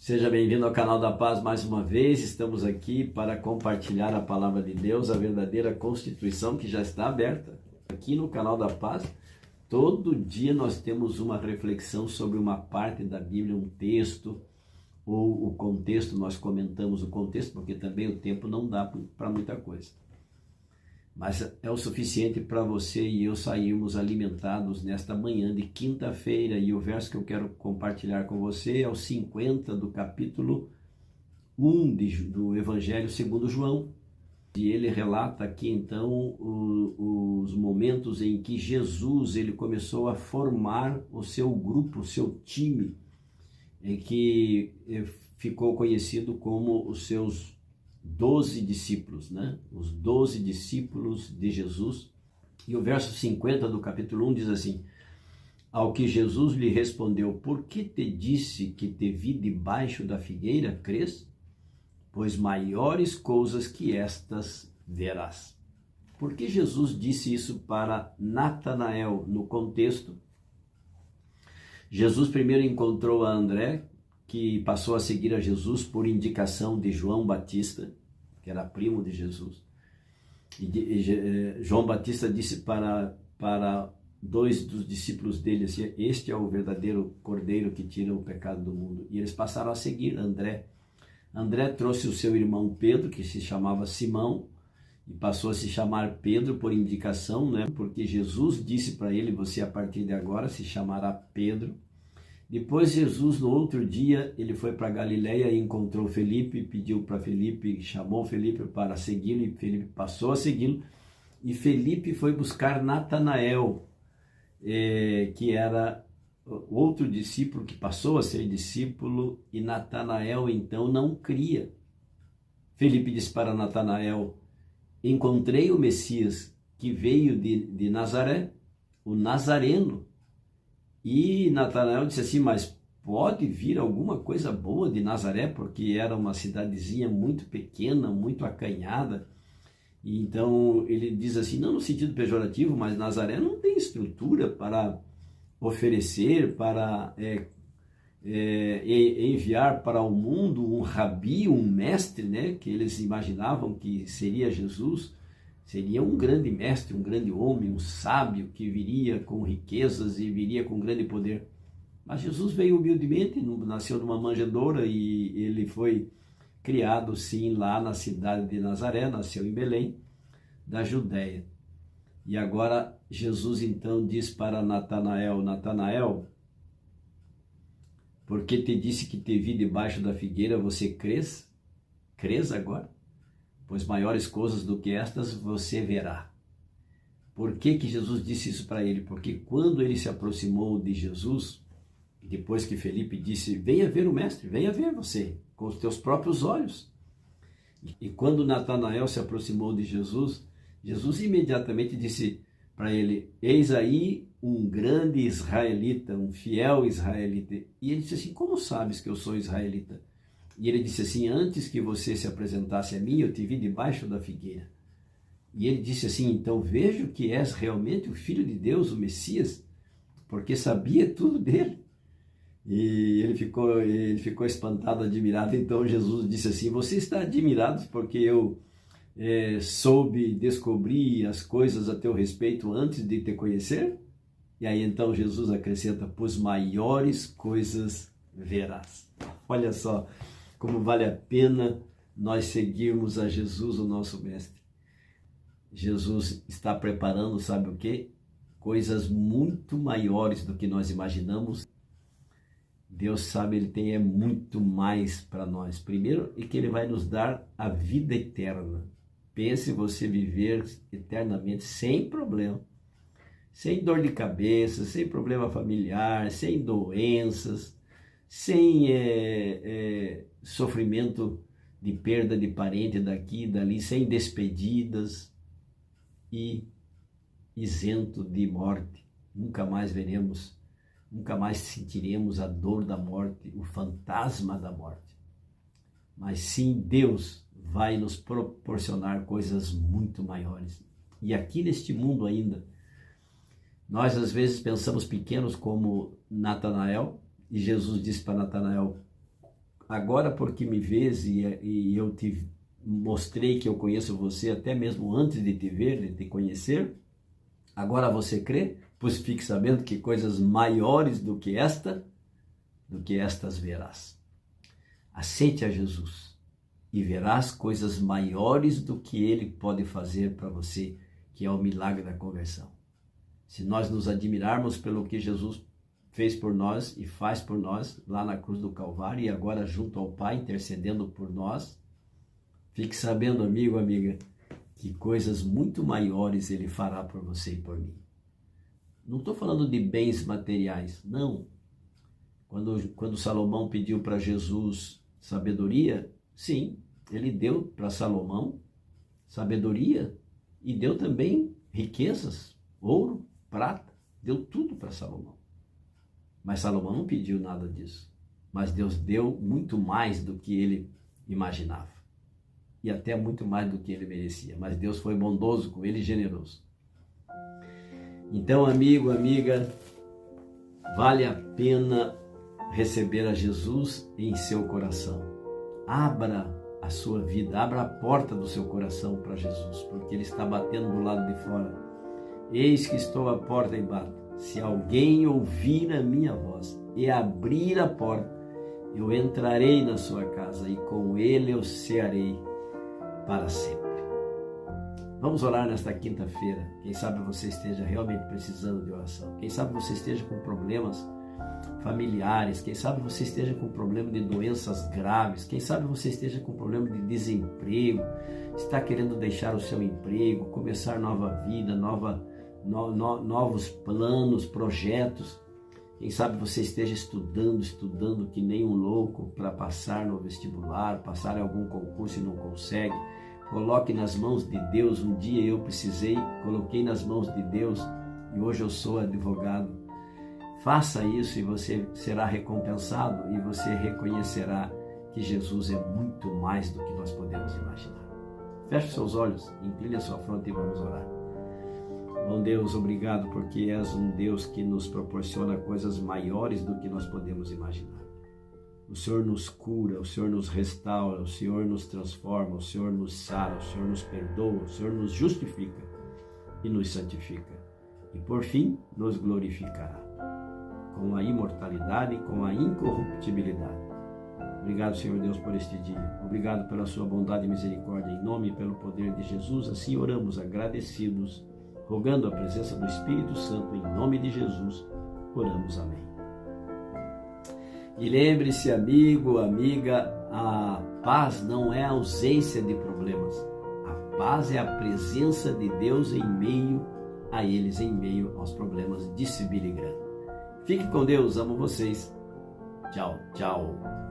Seja bem-vindo ao canal da Paz mais uma vez. Estamos aqui para compartilhar a palavra de Deus, a verdadeira Constituição que já está aberta. Aqui no canal da Paz, todo dia nós temos uma reflexão sobre uma parte da Bíblia, um texto ou o contexto. Nós comentamos o contexto porque também o tempo não dá para muita coisa. Mas é o suficiente para você e eu sairmos alimentados nesta manhã de quinta-feira. E o verso que eu quero compartilhar com você é o 50 do capítulo 1 do Evangelho segundo João. E ele relata aqui então os momentos em que Jesus ele começou a formar o seu grupo, o seu time, em que ficou conhecido como os seus 12 discípulos, né? Os 12 discípulos de Jesus. E o verso 50 do capítulo 1 diz assim: ao que Jesus lhe respondeu: por que te disse que te vi debaixo da figueira, crês? Pois maiores coisas que estas verás. Por que Jesus disse isso para Natanael? No contexto, Jesus primeiro encontrou a André, que passou a seguir a Jesus por indicação de João Batista, que era primo de Jesus. João Batista disse para dois dos discípulos dele assim: este é o verdadeiro Cordeiro que tira o pecado do mundo. E eles passaram a seguir André. André trouxe o seu irmão Pedro, que se chamava Simão, e passou a se chamar Pedro por indicação, né? Porque Jesus disse para ele: você a partir de agora se chamará Pedro. Depois Jesus, no outro dia, ele foi para Galileia e encontrou Felipe, pediu para Felipe, chamou Felipe para segui-lo, e Felipe passou a segui-lo. E Felipe foi buscar Natanael, que era outro discípulo que passou a ser discípulo, e Natanael então não cria. Felipe disse para Natanael: encontrei o Messias que veio de Nazaré, o Nazareno. E Natanael disse assim: mas pode vir alguma coisa boa de Nazaré? Porque era uma cidadezinha muito pequena, muito acanhada. E então ele diz assim, não no sentido pejorativo, mas Nazaré não tem estrutura para oferecer, para enviar para o mundo um rabi, um mestre, né? Que eles imaginavam que seria Jesus. Seria um grande mestre, um grande homem, um sábio que viria com riquezas e viria com grande poder. Mas Jesus veio humildemente, nasceu numa manjedoura e ele foi criado sim lá na cidade de Nazaré, nasceu em Belém, da Judéia. E agora Jesus então diz para Natanael: Natanael, porque te disse que te vi debaixo da figueira, você crês? Crês agora? Pois maiores coisas do que estas você verá. Por que Jesus disse isso para ele? Porque quando ele se aproximou de Jesus, depois que Felipe disse: venha ver o mestre, venha ver você, com os teus próprios olhos. E quando Natanael se aproximou de Jesus, Jesus imediatamente disse para ele: eis aí um grande israelita, um fiel israelita. E ele disse assim: como sabes que eu sou israelita? E ele disse assim: antes que você se apresentasse a mim, eu te vi debaixo da figueira. E ele disse assim: então vejo que és realmente o Filho de Deus, o Messias, porque sabia tudo dele. E ele ficou espantado, admirado. Então Jesus disse assim: você está admirado porque eu descobri as coisas a teu respeito antes de te conhecer? E aí então Jesus acrescenta: pois maiores coisas verás. Olha só como vale a pena nós seguirmos a Jesus, o nosso mestre. Jesus está preparando, sabe o quê? Coisas muito maiores do que nós imaginamos. Deus sabe, ele tem muito mais para nós. Primeiro, é que ele vai nos dar a vida eterna. Pense você viver eternamente sem problema, sem dor de cabeça, sem problema familiar, sem doenças, sem sofrimento de perda de parente daqui e dali, sem despedidas e isento de morte. Nunca mais veremos, nunca mais sentiremos a dor da morte, o fantasma da morte. Mas sim, Deus vai nos proporcionar coisas muito maiores. E aqui neste mundo ainda, nós às vezes pensamos pequenos como Natanael, e Jesus disse para Natanael: agora porque me vês e eu te mostrei que eu conheço você até mesmo antes de te ver, de te conhecer, agora você crê? Pois fique sabendo que coisas maiores do que estas verás. Aceite a Jesus e verás coisas maiores do que Ele pode fazer para você, que é o milagre da conversão. Se nós nos admirarmos pelo que Jesus fez por nós e faz por nós lá na cruz do Calvário e agora junto ao Pai intercedendo por nós, fique sabendo, amigo, amiga, que coisas muito maiores Ele fará por você e por mim. Não estou falando de bens materiais, não. Quando Salomão pediu para Jesus sabedoria, sim, ele deu para Salomão sabedoria e deu também riquezas, ouro, prata, deu tudo para Salomão. Mas Salomão não pediu nada disso. Mas Deus deu muito mais do que ele imaginava. E até muito mais do que ele merecia. Mas Deus foi bondoso com ele e generoso. Então, amigo, amiga, vale a pena receber a Jesus em seu coração. Abra a sua vida, abra a porta do seu coração para Jesus, porque Ele está batendo do lado de fora. Eis que estou à porta e bato. Se alguém ouvir a minha voz e abrir a porta, eu entrarei na sua casa e com ele eu cearei para sempre. Vamos orar nesta quinta-feira. Quem sabe você esteja realmente precisando de oração. Quem sabe você esteja com problemas familiares. Quem sabe você esteja com problema de doenças graves. Quem sabe você esteja com problema de desemprego. Está querendo deixar o seu emprego, começar nova vida, novos planos, projetos. Quem sabe você esteja estudando que nem um louco para passar no vestibular, passar em algum concurso e não consegue. Coloque nas mãos de Deus. Um dia eu precisei, coloquei nas mãos de Deus e hoje eu sou advogado. Faça isso e você será recompensado e você reconhecerá que Jesus é muito mais do que nós podemos imaginar. Feche seus olhos, incline a sua fronte e vamos orar. Bom Deus, obrigado porque és um Deus que nos proporciona coisas maiores do que nós podemos imaginar. O Senhor nos cura, o Senhor nos restaura, o Senhor nos transforma, o Senhor nos sara, o Senhor nos perdoa, o Senhor nos justifica e nos santifica. E por fim, nos glorificará com a imortalidade e com a incorruptibilidade. Obrigado, Senhor Deus, por este dia. Obrigado pela sua bondade e misericórdia. Em nome e pelo poder de Jesus, assim oramos agradecidos, rogando a presença do Espírito Santo. Em nome de Jesus, oramos. Amém. E lembre-se, amigo, amiga, a paz não é a ausência de problemas. A paz é a presença de Deus em meio a eles, em meio aos problemas, disse Billy Graham. Fique com Deus, amo vocês. Tchau, tchau.